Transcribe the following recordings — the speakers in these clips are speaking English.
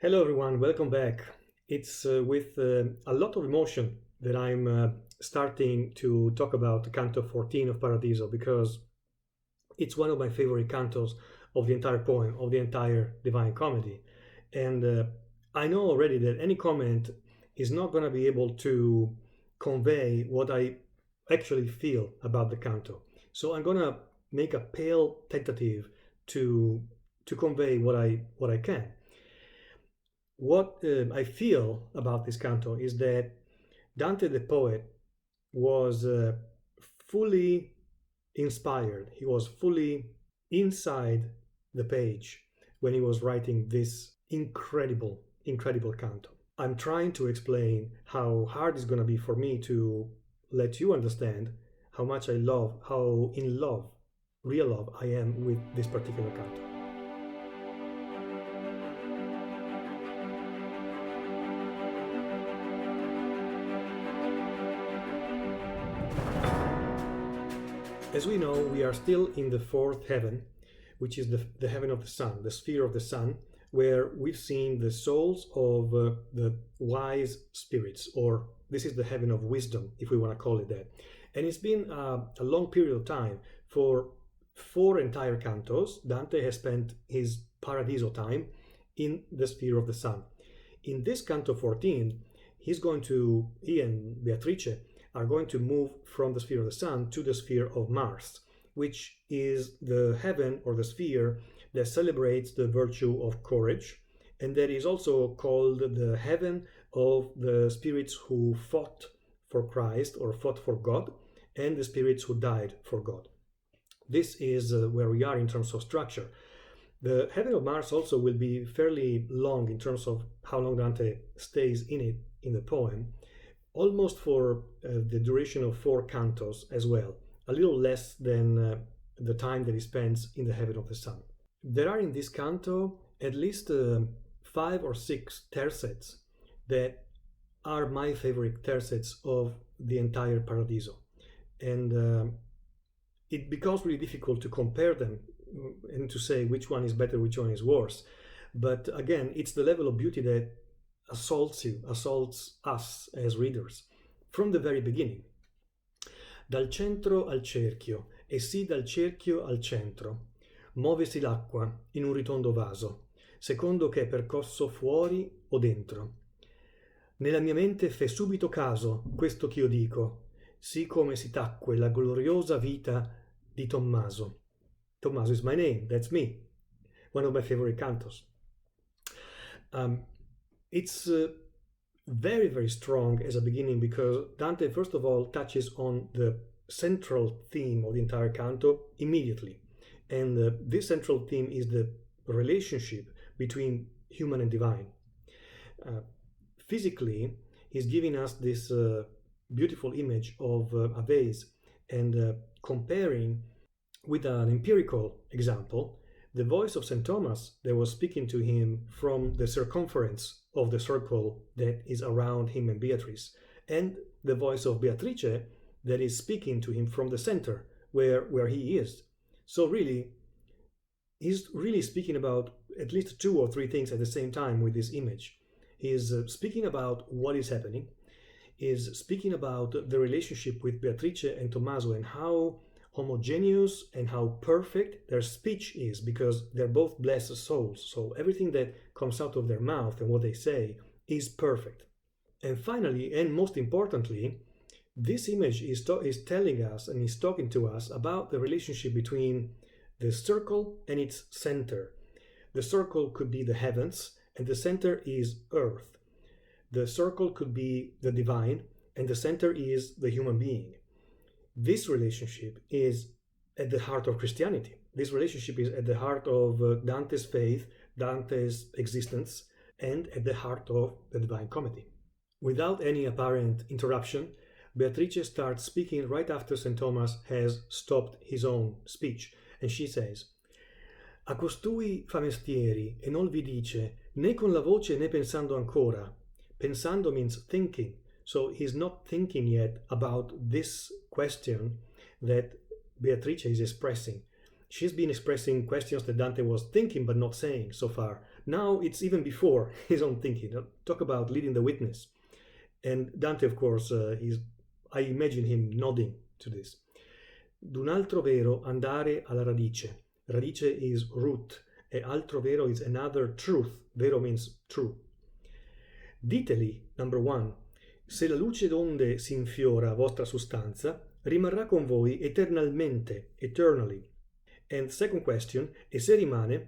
Hello everyone, welcome back. It's with a lot of emotion that I'm starting to talk about Canto 14 of Paradiso because it's one of my favorite cantos of the entire poem, of the entire Divine Comedy. And I know already that any comment is not going to be able to convey what I actually feel about the canto. So I'm going to make a pale tentative to convey what I can. What I feel about this canto is that Dante the poet was fully inspired. He was fully inside the page when he was writing this incredible canto. I'm trying to explain how hard it's going to be for me to let you understand how much I love, how in love, real love I am with this particular canto. As we know, we are still in the fourth heaven, which is the heaven of the sun, the sphere of the sun, where we've seen the souls of the wise spirits, or this is the heaven of wisdom, if we want to call it that. And it's been a long period of time. For 4 entire cantos, Dante has spent his Paradiso time in the sphere of the sun. In this Canto 14, he and Beatrice are going to move from the sphere of the sun to the sphere of Mars, which is the heaven or the sphere that celebrates the virtue of courage, and that is also called the heaven of the spirits who fought for Christ or fought for God, and the spirits who died for God. This is where we are in terms of structure. The heaven of Mars also will be fairly long in terms of how long Dante stays in it in the poem, almost for the duration of 4 cantos as well, a little less than the time that he spends in the heaven of the sun. There are in this canto at least 5 or 6 tercets that are my favorite tercets of the entire Paradiso. And it becomes really difficult to compare them and to say which one is better, which one is worse. But again, it's the level of beauty that assaults us as readers from the very beginning. Dal centro al cerchio, e sì dal cerchio al centro, muovesi l'acqua in un ritondo vaso, secondo che è percorso fuori o dentro. Nella mia mente fe subito caso questo ch'io dico, sì come si tacque la gloriosa vita di Tommaso. Tommaso is my name, that's me, one of my favorite cantos. It's very, very strong as a beginning because Dante, first of all, touches on the central theme of the entire canto immediately. And this central theme is the relationship between human and divine. Physically, he's giving us this beautiful image of a vase and comparing with an empirical example the voice of St. Thomas that was speaking to him from the circumference of the circle that is around him and Beatrice, and the voice of Beatrice that is speaking to him from the center where he is. So really, he's really speaking about at least 2 or 3 things at the same time with this image. He is speaking about what is happening, is speaking about the relationship with Beatrice and Tommaso and how homogeneous and how perfect their speech is, because they're both blessed souls. So everything that comes out of their mouth and what they say is perfect. And finally, and most importantly, this image is telling us and is talking to us about the relationship between the circle and its center. The circle could be the heavens and the center is earth. The circle could be the divine and the center is the human being. This relationship is at the heart of Christianity. This relationship is at the heart of Dante's faith, Dante's existence, and at the heart of the Divine Comedy. Without any apparent interruption, Beatrice starts speaking right after St. Thomas has stopped his own speech, and she says, A costui fa mestieri e non vi dice, né con la voce né pensando ancora. Pensando means thinking. So he's not thinking yet about this question that Beatrice is expressing. She's been expressing questions that Dante was thinking but not saying so far. Now it's even before his own thinking. Talk about leading the witness. And Dante, of course, I imagine him nodding to this. D'un altro vero andare alla radice. Radice is root, e altro vero is another truth. Vero means true. Diteli, number one, se la luce d'onde si infiora vostra sostanza, rimarrà con voi eternalmente, eternally. And second question, e se rimane,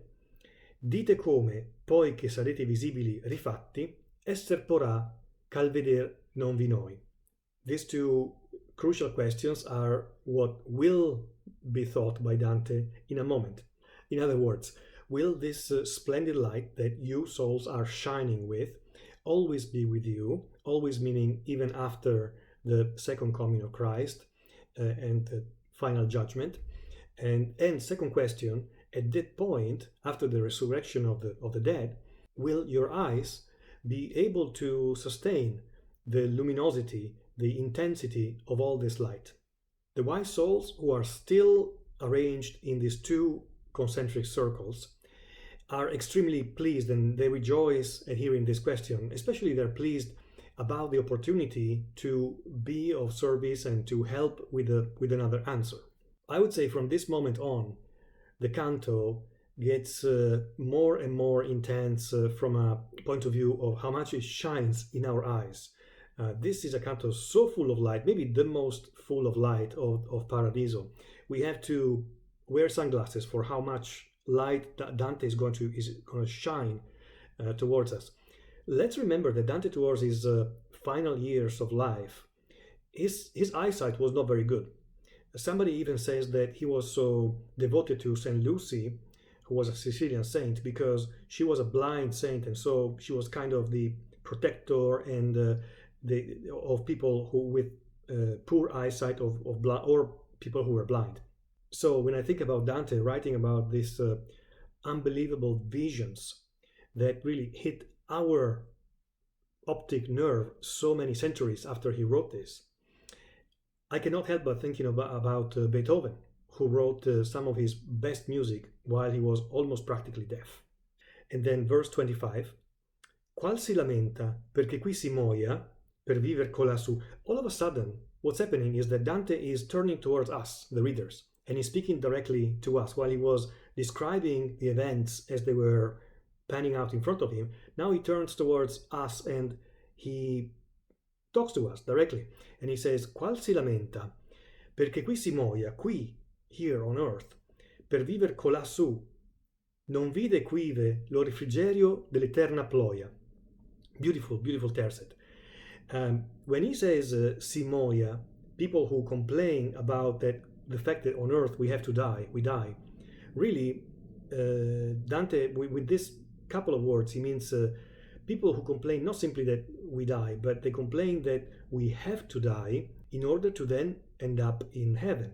dite come, poi che sarete visibili rifatti, esser porrà ch'al veder non vi noi. These two crucial questions are what will be thought by Dante in a moment. In other words, will this splendid light that you souls are shining with always be with you, always meaning even after the second coming of Christ and the final judgment? And second question, at that point, after the resurrection of the dead, will your eyes be able to sustain the luminosity, the intensity of all this light? The wise souls who are still arranged in these two concentric circles are extremely pleased, and they rejoice at hearing this question. Especially they're pleased about the opportunity to be of service and to help with another answer. I would say from this moment on, the canto gets more and more intense from a point of view of how much it shines in our eyes. This is a canto so full of light, maybe the most full of light of Paradiso. We have to wear sunglasses for how much light that Dante is going to shine towards us. Let's remember that Dante, towards his final years of life, his eyesight was not very good. Somebody even says that he was so devoted to Saint Lucy, who was a Sicilian saint, because she was a blind saint, and so she was kind of the protector and of people who with poor eyesight or people who were blind. So when I think about Dante writing about these unbelievable visions that really hit our optic nerve so many centuries after he wrote this, I cannot help but thinking about Beethoven, who wrote some of his best music while he was almost practically deaf. And then verse 25, qual si lamenta perché qui si muoia per viver colassù. All of a sudden, what's happening is that Dante is turning towards us, the readers, and he's speaking directly to us. While he was describing the events as they were panning out in front of him, now he turns towards us and he talks to us directly. And he says, qual si lamenta perché qui si muoia, qui, here on earth, per viver colassù, non vide quive lo refrigerio dell'eterna ploia. Beautiful, beautiful tercet. When he says si muoia, people who complain about the fact that on earth we have to die, we die. Really, Dante, with this couple of words, he means people who complain not simply that we die, but they complain that we have to die in order to then end up in heaven.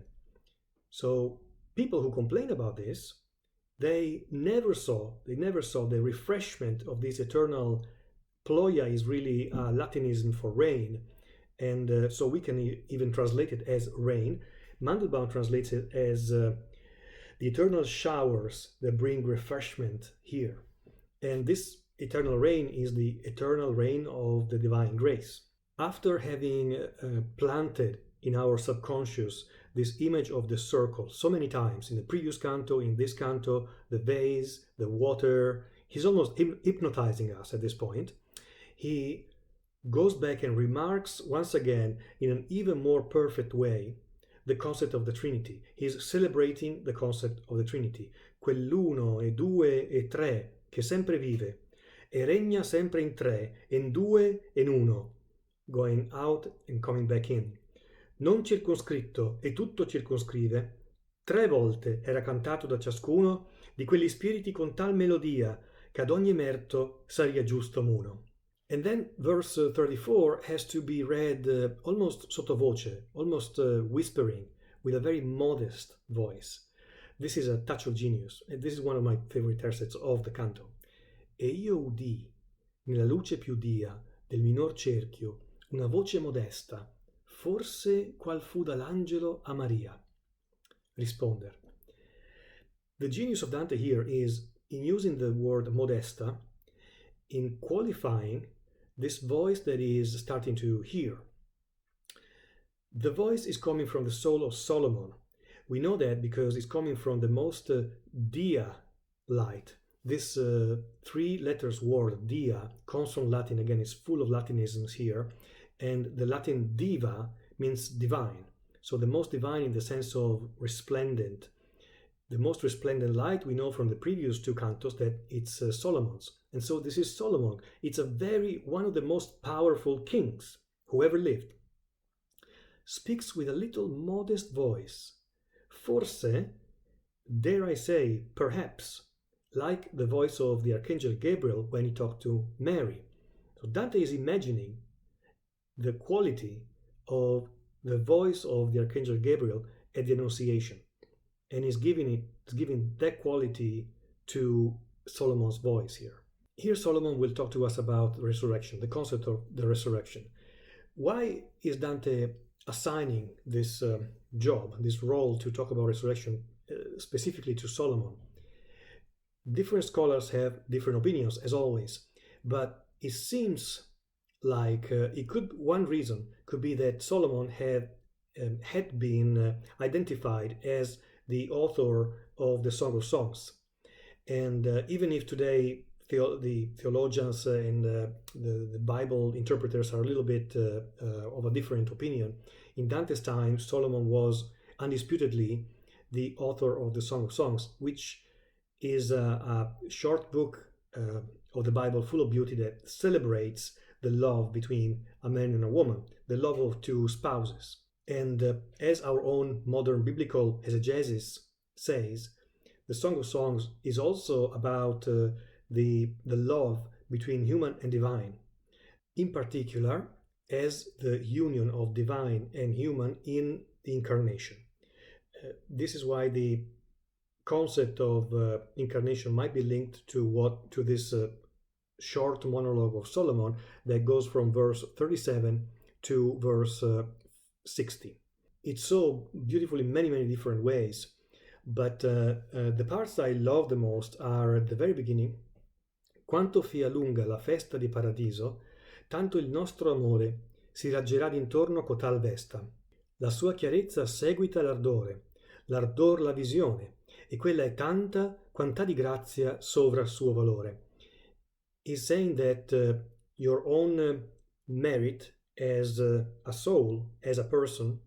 So people who complain about this, they never saw the refreshment of this eternal. Ploia is really a Latinism for rain, and so we can even translate it as rain. Mandelbaum translates it as the eternal showers that bring refreshment here. And this eternal rain is the eternal rain of the divine grace. After having planted in our subconscious this image of the circle so many times, in the previous canto, in this canto, the vase, the water, he's almost hypnotizing us at this point. He goes back and remarks once again in an even more perfect way the concept of the Trinity. He's celebrating the concept of the Trinity. Quell'uno e due e tre che sempre vive e regna sempre in tre, in due e in uno, going out and coming back in. Non circoscritto e tutto circoscrive, 3 volte era cantato da ciascuno di quegli spiriti con tal melodia che ad ogni merto saria giusto muno. And then verse 34 has to be read almost sottovoce, almost whispering, with a very modest voice. This is a touch of genius, and this is one of my favorite tercets of the canto. E io udì, nella luce più dia del minor cerchio, una voce modesta, forse qual fu dall'angelo a Maria. Risponder. The genius of Dante here is in using the word modesta, in qualifying this voice that is starting to hear. The voice is coming from the soul of Solomon. We know that because it's coming from the most dia light. This three letters word, dia, comes from Latin. Again, it's full of Latinisms here. And the Latin diva means divine. So the most divine in the sense of resplendent. The most resplendent light, we know from the previous two cantos that it's Solomon's. And so this is Solomon. It's one of the most powerful kings who ever lived. Speaks with a little modest voice. Forse, dare I say, perhaps, like the voice of the Archangel Gabriel when he talked to Mary. So Dante is imagining the quality of the voice of the Archangel Gabriel at the Annunciation. And is giving that quality to Solomon's voice here. Here Solomon will talk to us about the resurrection, the concept of the resurrection. Why is Dante assigning this job, this role to talk about resurrection specifically to Solomon? Different scholars have different opinions, as always, but it seems like one reason could be that Solomon had been identified as the author of the Song of Songs. And even if today the theologians and the Bible interpreters are a little bit of a different opinion, in Dante's time, Solomon was undisputedly the author of the Song of Songs, which is a short book of the Bible full of beauty that celebrates the love between a man and a woman, the love of two spouses. And as our own modern biblical exegesis says, the Song of Songs is also about the love between human and divine, in particular as the union of divine and human in the incarnation. This is why the concept of incarnation might be linked to this short monologue of Solomon that goes from verse 37 to verse 60. It's so beautiful in many, many different ways, but the parts I love the most are at the very beginning. Quanto fia lunga la festa di paradiso, tanto il nostro amore si raggerà d'intorno cotal vesta. La sua chiarezza seguita l'ardore, l'ardor la visione, e quella è tanta quantità di grazia sovra il suo valore. He's saying that your own merit as a soul, as a person,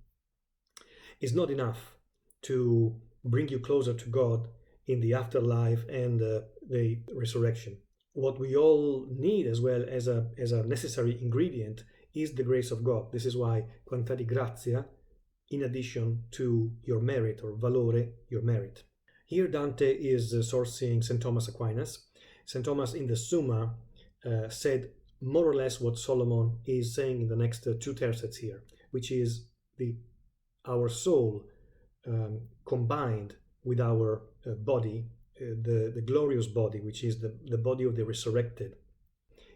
is not enough to bring you closer to God in the afterlife and the resurrection. What we all need as well as a necessary ingredient is the grace of God. This is why quantità di grazia, in addition to your merit, or valore, your merit. Here Dante is sourcing St. Thomas Aquinas. St. Thomas in the Summa said more or less what Solomon is saying in the next two tercets here, which is our soul combined with our body, the glorious body, which is the body of the resurrected,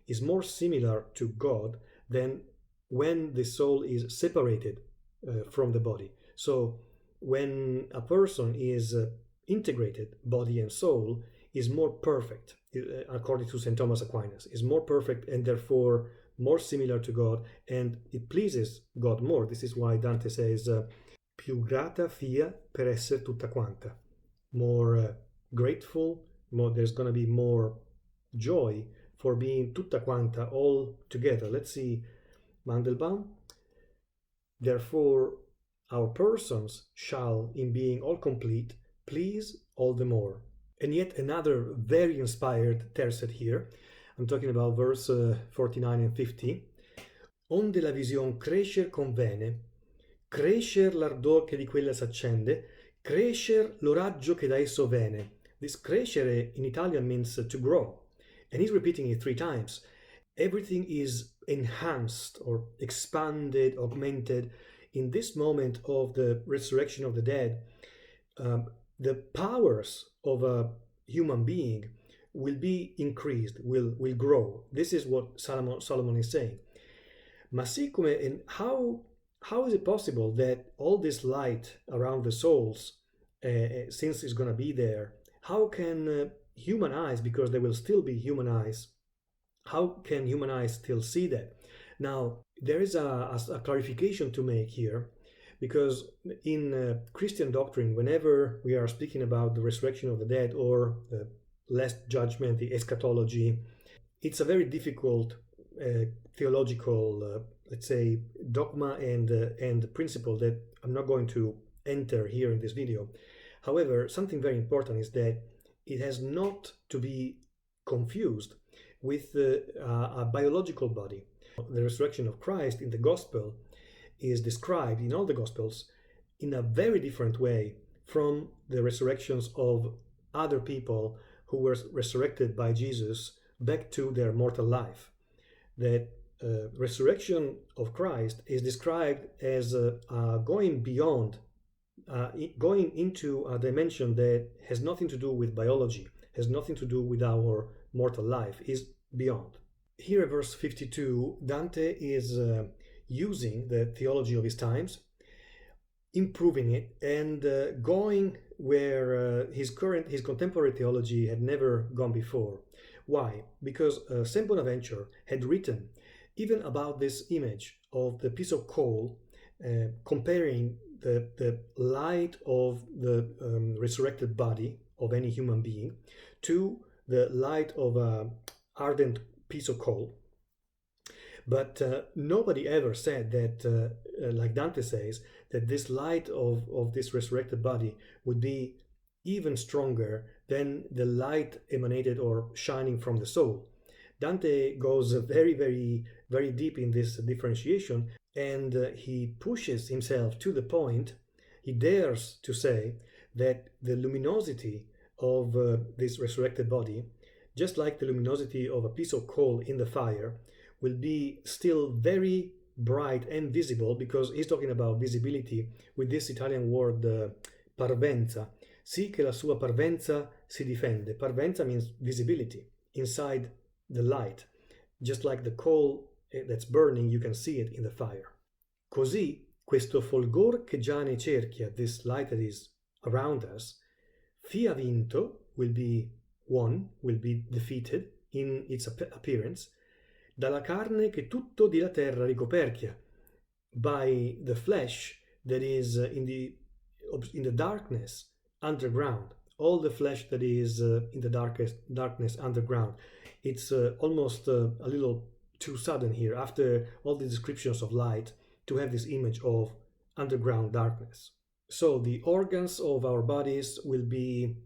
is more similar to God than when the soul is separated from the body. So when a person is integrated, body and soul, is more perfect, according to St. Thomas Aquinas, is more perfect and therefore more similar to God, and it pleases God more. This is why Dante says, più grata fia per essere tutta quanta. More grateful, there's going to be more joy for being tutta quanta, all together. Let's see, Mandelbaum. Therefore, our persons shall, in being all complete, please all the more. And yet another very inspired tercet here. I'm talking about verse 49 and 50. Onde la vision crescer convene, crescer l'ardor che di quella s'accende, crescer lo raggio che da esso vene. This crescere in Italian means to grow. And he's repeating it 3 times. Everything is enhanced or expanded, augmented. In this moment of the resurrection of the dead, the powers of a human being will be increased, will grow. This is what Solomon is saying. Ma siccome, and how is it possible that all this light around the souls, since it's going to be there, how can human eyes, because they will still be human eyes. How can human eyes still see that? Now, there is a clarification to make here, because in Christian doctrine, whenever we are speaking about the resurrection of the dead or the last judgment, the eschatology, it's a very difficult theological, let's say, dogma and principle that I'm not going to enter here in this video. However, something very important is that it has not to be confused with a biological body. The resurrection of Christ in the gospel is described in all the gospels in a very different way from the resurrections of other people who were resurrected by Jesus back to their mortal life. That resurrection of Christ is described as going beyond, going into a dimension that has nothing to do with biology, has nothing to do with our mortal life, is beyond. Here in verse 52, Dante is using the theology of his times, improving it, and going where his contemporary theology had never gone before. Why? Because Saint Bonaventure had written even about this image of the piece of coal, comparing the light of the resurrected body of any human being to the light of an ardent piece of coal. But nobody ever said that, like Dante says, that this light of this resurrected body would be even stronger than the light emanated or shining from the soul. Dante goes very, very, very deep in this differentiation, and he pushes himself to the point, he dares to say that the luminosity of this resurrected body, just like the luminosity of a piece of coal in the fire, will be still very bright and visible, because he's talking about visibility with this Italian word parvenza. Sì che la sua parvenza si difende. Parvenza means visibility, inside the light. Just like the coal that's burning, you can see it in the fire. Così questo folgor che già ne cerchia, this light that is around us, fia vinto, will be won, will be defeated in its appearance, dalla carne che tutto di la terra ricoperchia, by the flesh that is in the darkness underground, all the flesh that is in the darkness underground. It's almost a little too sudden here, after all the descriptions of light, to have this image of underground darkness. So the organs of our bodies will be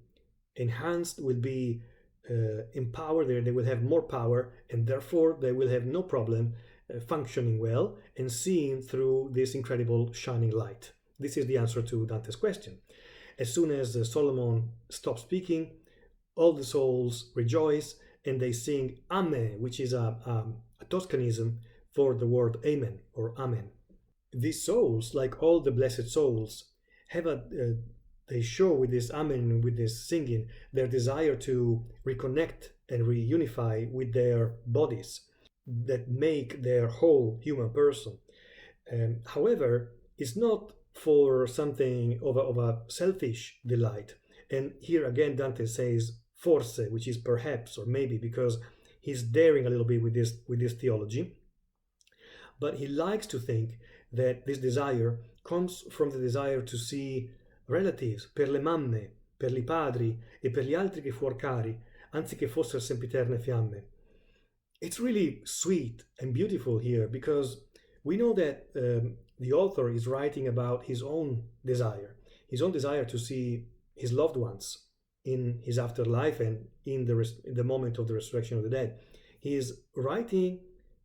enhanced, will be empowered, they will have more power, and therefore they will have no problem functioning well and seeing through this incredible shining light. This is the answer to Dante's question. As soon as Solomon stops speaking, all the souls rejoice and they sing Amen, which is a Toscanism for the word Amen or Amen. These souls, like all the blessed souls, have they show with this Amen, with this singing, their desire to reconnect and reunify with their bodies that make their whole human person. However, it's not for something of a selfish delight. And here again Dante says forse, which is perhaps or maybe, because he's daring a little bit with this theology. But he likes to think that this desire comes from the desire to see relatives, per le mamme, per i padri e per gli altri che fuor cari, anziché fossero sempiterne fiamme. It's really sweet and beautiful here, because we know that the author is writing about his own desire to see his loved ones in his afterlife and in the moment of the resurrection of the dead. He is writing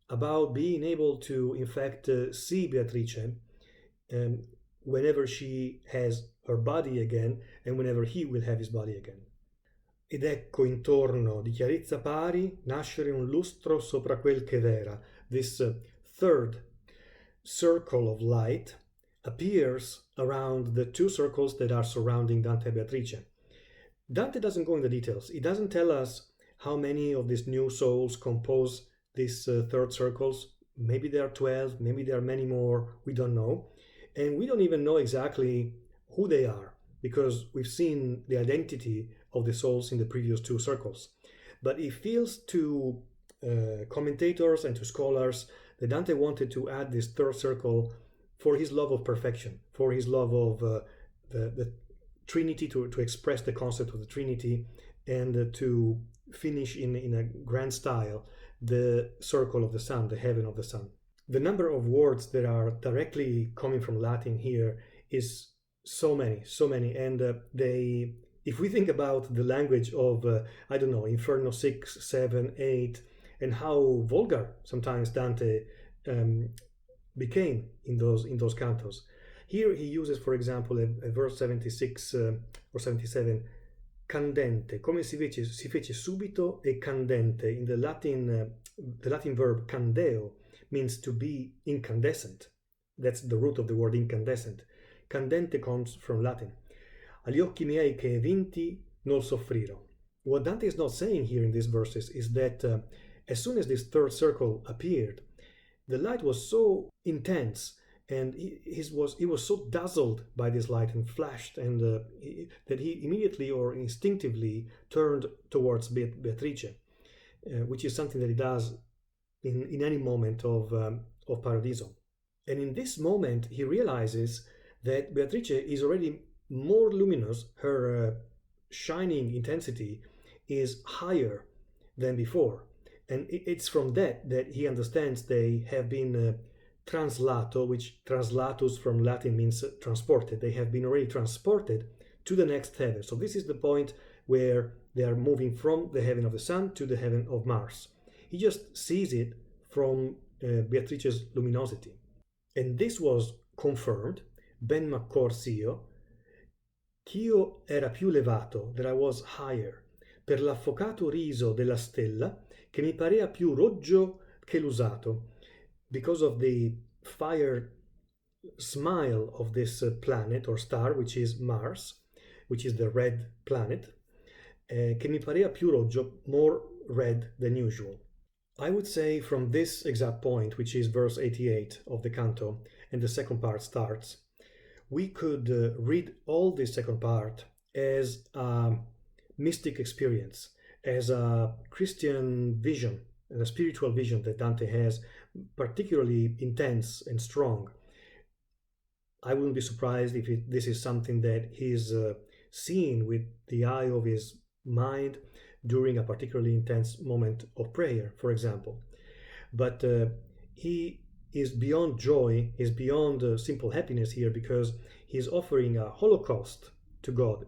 about being able to, in fact, see Beatrice whenever she has her body again and whenever he will have his body again. Ed ecco intorno di chiarezza pari nascere un lustro sopra quel che vera. This third circle of light appears around the two circles that are surrounding Dante and Beatrice. Dante doesn't go into the details. He doesn't tell us how many of these new souls compose these third circles. Maybe there are 12, maybe there are many more, we don't know. And we don't even know exactly who they are, because we've seen the identity of the souls in the previous two circles. But it feels to commentators and to scholars that Dante wanted to add this third circle for his love of perfection, for his love of the Trinity, to express the concept of the Trinity, and to finish in a grand style the circle of the sun, the heaven of the sun. The number of words that are directly coming from Latin here is so many, and they, if we think about the language of, I don't know, Inferno 6, 7, 8, and how vulgar sometimes Dante became in those cantos. Here he uses, for example, a verse 76 or 77, candente, come si fece subito e candente. In the Latin verb candeo means to be incandescent. That's the root of the word incandescent. Candente comes from Latin. Agli occhi miei che vinti non soffriro. What Dante is not saying here in these verses is that as soon as this third circle appeared, the light was so intense, and he was so dazzled by this light and flashed, and that he immediately or instinctively turned towards Beatrice, which is something that he does in any moment of Paradiso. And in this moment, he realizes that Beatrice is already more luminous. Her shining intensity is higher than before. And it's from that he understands they have been translato, which translatus from Latin means transported. They have been already transported to the next heaven. So this is the point where they are moving from the heaven of the sun to the heaven of Mars. He just sees it from Beatrice's luminosity. And this was confirmed, ben m'accors'io, ch'io era più levato, that I was higher, per l'affocato riso della stella, che mi parea più roggio che l'usato, because of the fire smile of this planet or star, which is Mars, which is the red planet, che mi parea più roggio, more red than usual. I would say from this exact point, which is verse 88 of the canto, and the second part starts, we could read all this second part as a mystic experience, as a Christian vision, and a spiritual vision that Dante has, particularly intense and strong. I wouldn't be surprised if this is something that he's seen with the eye of his mind during a particularly intense moment of prayer, for example. But he is beyond joy, is beyond simple happiness here, because he's offering a holocaust to God.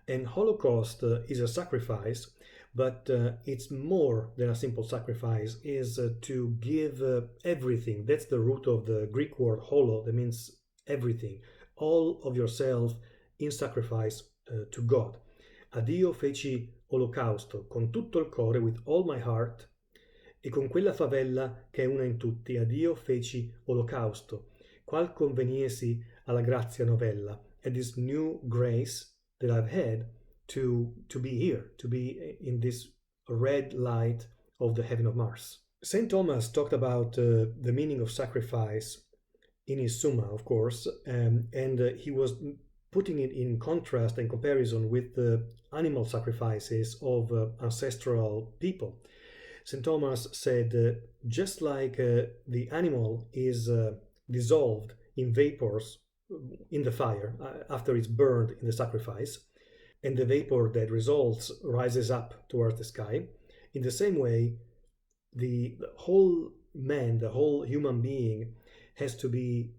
And holocaust is a sacrifice, but it's more than a simple sacrifice, is to give everything. That's the root of the Greek word holo, that means everything, all of yourself in sacrifice to God. A Dio feci olocausto con tutto il core, with all my heart, e con quella favella che è una in tutti, a Dio feci olocausto, qual conveniesi alla grazia novella, and this new grace that I've had to be here, to be in this red light of the heaven of Mars. St. Thomas talked about the meaning of sacrifice in his Summa, of course, and he was putting it in contrast and comparison with the animal sacrifices of ancestral people. St. Thomas said, just like the animal is dissolved in vapors in the fire after it's burned in the sacrifice, and the vapor that results rises up towards the sky, in the same way, the whole man, the whole human being, has to be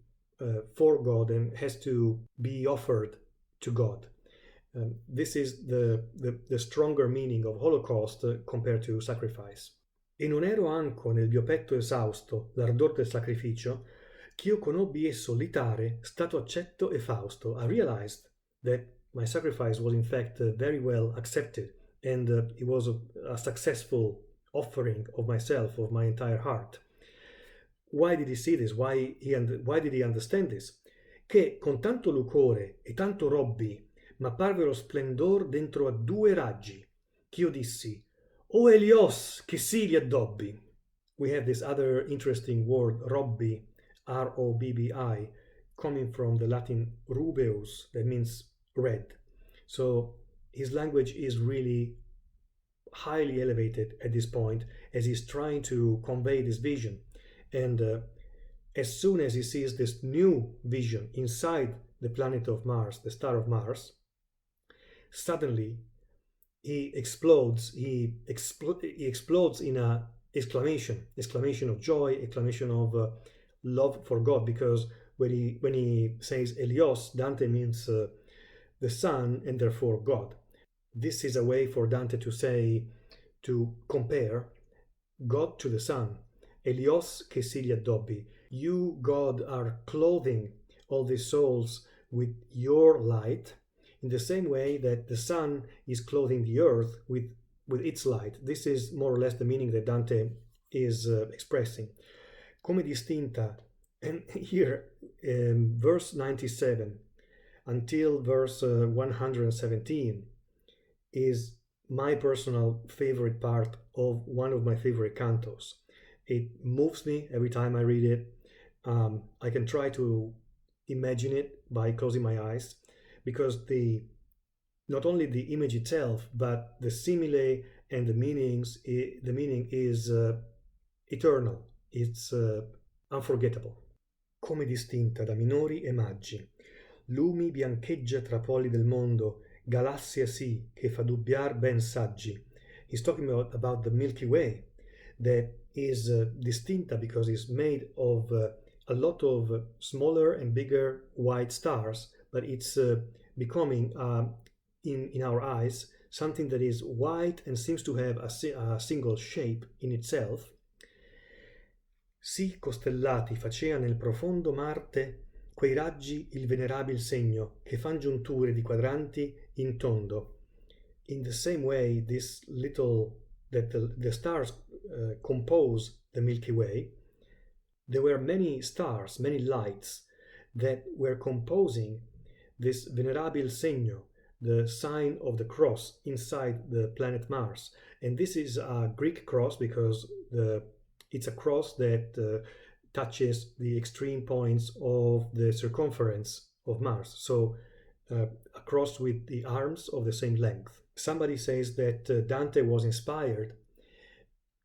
for God and has to be offered to God. This is the stronger meaning of Holocaust compared to sacrifice. E non ero anco nel mio petto esausto l'ardor del sacrificio, ch'io conobbi esso litare, stato accetto e fausto. I realized that my sacrifice was in fact very well accepted, and it was a successful offering of myself, of my entire heart. Why did he see this? Why did he understand this? Che con tanto lucore e tanto robbi m'apparvero splendor dentro a due raggi, ch'io dissi, O Elios, che si li addobbi. We have this other interesting word, robbi, R-O-B-B-I, coming from the Latin rubeus, that means red. So His language is really highly elevated at this point as he's trying to convey this vision. And as soon as he sees this new vision inside the planet of Mars, the star of Mars, suddenly he explodes. He explodes in a exclamation of joy, exclamation of love for God, because when he says Helios, Dante means the sun and therefore God. This is a way for Dante to compare God to the sun. Helios che si gli addobbi. You, God, are clothing all these souls with your light, in the same way that the sun is clothing the earth with its light. This is more or less the meaning that Dante is expressing. Come distinta, and here verse 97 until verse 117 is my personal favorite part of one of my favorite cantos. It moves me every time I read it. I can try to imagine it by closing my eyes, because not only the image itself, but the simile and the meaning is eternal. It's unforgettable. Come distinta da minori e maggi, lumi biancheggia tra poli del mondo, galassia sì che fa dubbiar ben saggi. He's talking about the Milky Way, that is distinta because it's made of a lot of smaller and bigger white stars, but it's becoming in our eyes something that is white and seems to have a single shape in itself. Sì costellati facea nel profondo Marte quei raggi il venerabil segno che fan giunture di quadranti in tondo. In the same way, the stars compose the Milky Way, there were many stars, many lights that were composing this venerable segno, the sign of the cross inside the planet Mars. And this is a Greek cross because it's a cross that touches the extreme points of the circumference of Mars. So a cross with the arms of the same length. Somebody says that Dante was inspired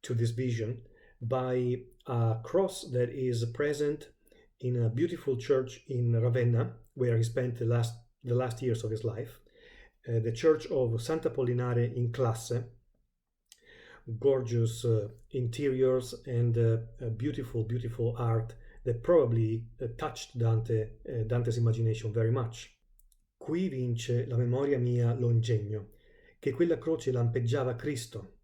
to this vision by a cross that is present in a beautiful church in Ravenna, where he spent the last years of his life, the church of Santa Pollinare in Classe. Gorgeous interiors and beautiful art that probably touched Dante's imagination very much. Qui vince la memoria mia l'ongegno, che quella croce lampeggiava Cristo.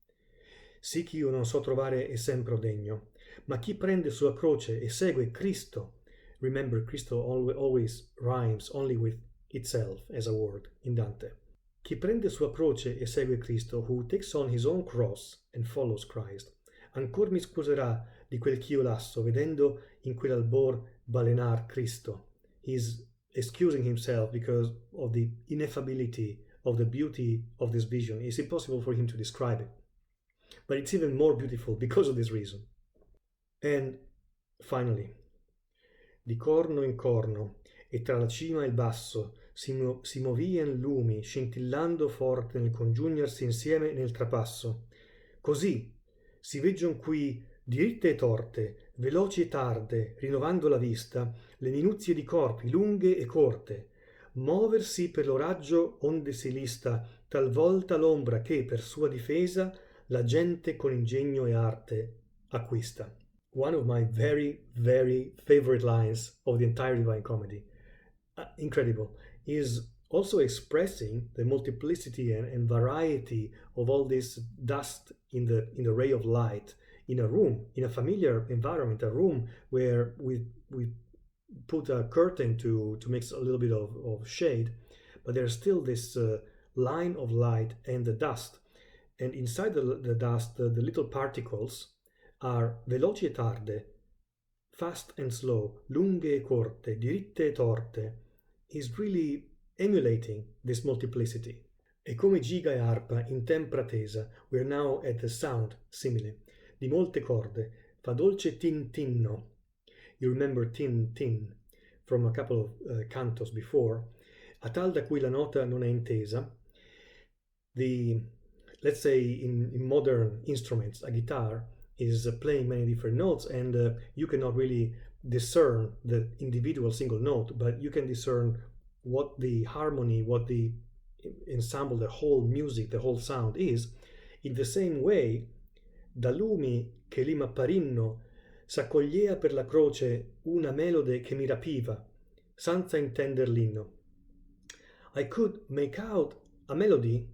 Sì che io non so trovare è sempre degno, ma chi prende sua croce e segue Cristo. Remember, Cristo always rhymes only with itself as a word in Dante. Chi prende sua croce e segue Cristo, who takes on his own cross and follows Christ, ancor mi scuserà di quel ch'io lasso, vedendo in quell'albor balenar Cristo. He's excusing himself because of the ineffability of the beauty of this vision. It's impossible for him to describe it. But it's even more beautiful because of this reason. And finally, di corno in corno, e tra la cima e il basso, si movien lumi, scintillando forte nel congiungersi insieme nel trapasso. Così si veggion qui diritte e torte, veloci e tarde, rinnovando la vista, le minuzie di corpi lunghe e corte, moversi per lo raggio onde si lista, talvolta l'ombra che per sua difesa la gente con ingegno e arte acquista. One of my very, very favorite lines of the entire Divine Comedy. Incredible. Is also expressing the multiplicity and variety of all this dust in the ray of light in a room, in a familiar environment, a room where we put a curtain to make a little bit of shade, but there's still this line of light and the dust. And inside the dust, the little particles are veloci e tarde, fast and slow, lunghe e corte, diritte e torte. Is really emulating this multiplicity. E come giga e arpa in tempra tesa, we are now at the sound, simile, di molte corde, fa dolce tin tinno. You remember tin tin from a couple of cantos before, a tal da cui la nota non è intesa, the, let's say in modern instruments, a guitar is playing many different notes, and you cannot really discern the individual single note, but you can discern what the harmony, what the ensemble, the whole music, the whole sound is. In the same way, da lumi che lì m'apparinno s'accogliea per la croce una melode che mi rapiva, senza intender l'inno. I could make out a melody,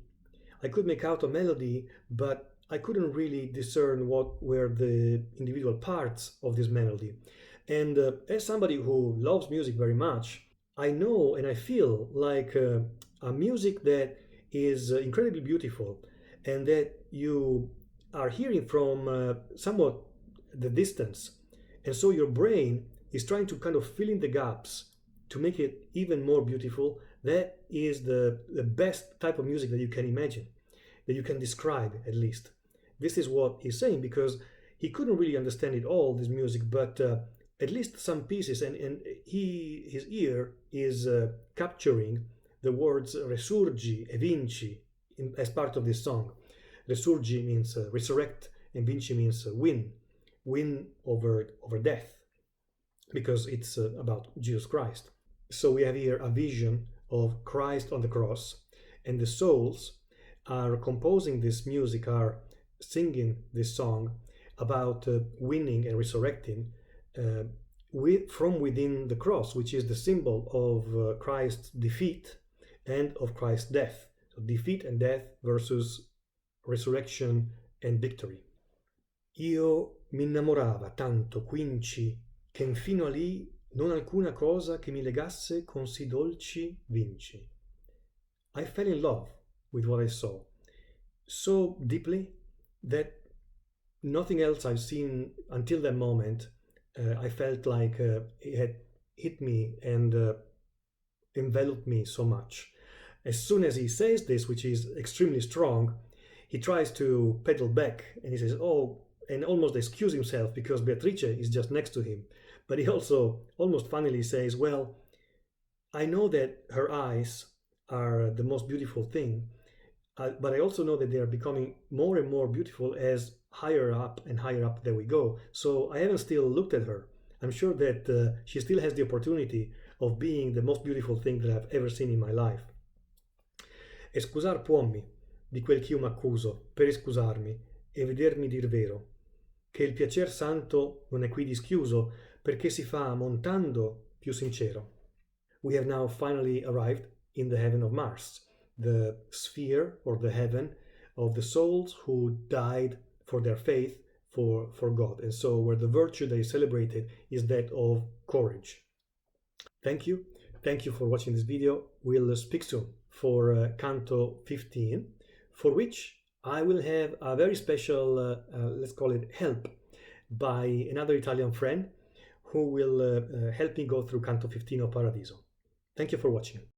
but I couldn't really discern what were the individual parts of this melody. And as somebody who loves music very much, I know and I feel like a music that is incredibly beautiful and that you are hearing from somewhat the distance. And so your brain is trying to kind of fill in the gaps to make it even more beautiful. That is the best type of music that you can imagine, that you can describe at least. This is what he's saying, because he couldn't really understand it all, this music, but at least some pieces, and his ear is capturing the words resurgi e vinci as part of this song. Resurgi means resurrect, and vinci means win over death, because it's about Jesus Christ. So we have here a vision of Christ on the cross, and the souls are composing this music, are singing this song about winning and resurrecting from within the cross, which is the symbol of Christ's defeat and of Christ's death. So defeat and death versus resurrection and victory. Io m'innamorava tanto quinci che infino a lì non alcuna cosa che mi legasse con sì dolci vinci. I fell in love with what I saw so deeply that nothing else I've seen until that moment, I felt like it had hit me and enveloped me so much. As soon as he says this, which is extremely strong, he tries to pedal back and he says, oh, and almost excuse himself because Beatrice is just next to him. But he also almost funnily says, well, I know that her eyes are the most beautiful thing, but I also know that they are becoming more and more beautiful as higher up and higher up that we go. So I haven't still looked at her. I'm sure that she still has the opportunity of being the most beautiful thing that I've ever seen in my life. E scusar puommi di quel ch'io m'accuso per iscusarmi e vedermi dir vero, che il piacer santo non è qui dischiuso perché si fa montando più sincero. We have now finally arrived in the heaven of Mars, the sphere or the heaven of the souls who died for their faith for God. And so where the virtue that is celebrated is that of courage. Thank you. Thank you for watching this video. We'll speak soon for Canto 15, for which I will have a very special, let's call it help, by another Italian friend who will help me go through Canto 15 of Paradiso. Thank you for watching.